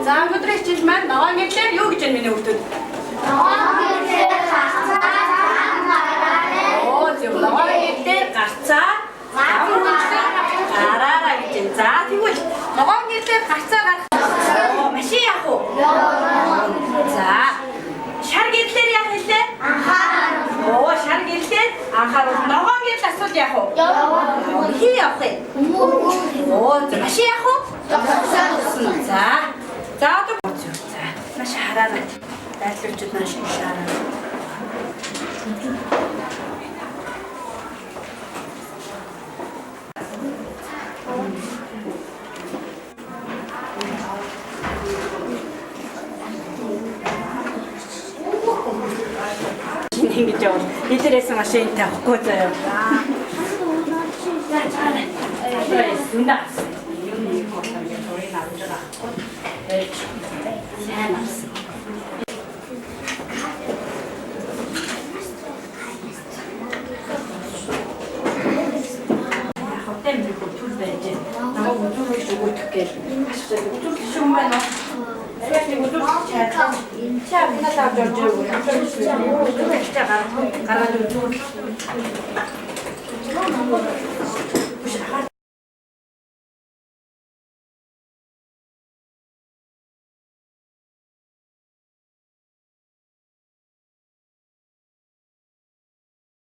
За өнөөдрийн хичээл маань ногоон гэрлэр юу гэж миний өгдөг? Оо зөв ногоон гэрлэр гарцаа гараараа гэж. За тэгвэл ногоон гэрлэр гарцаа гарах. Оо машин яах вэ? За шар гэрлэр яах вэ? Оо шар гэрлэр анхаарал ногоон гэрл асуул яах вэ? Хий явах юм. Оо машин яах вэ? За одоо маш хараарай. Дайлуулчуд маш хараарай. ингэж явал хэлээрээс машинтай авахгүй заяа. Зүндаа.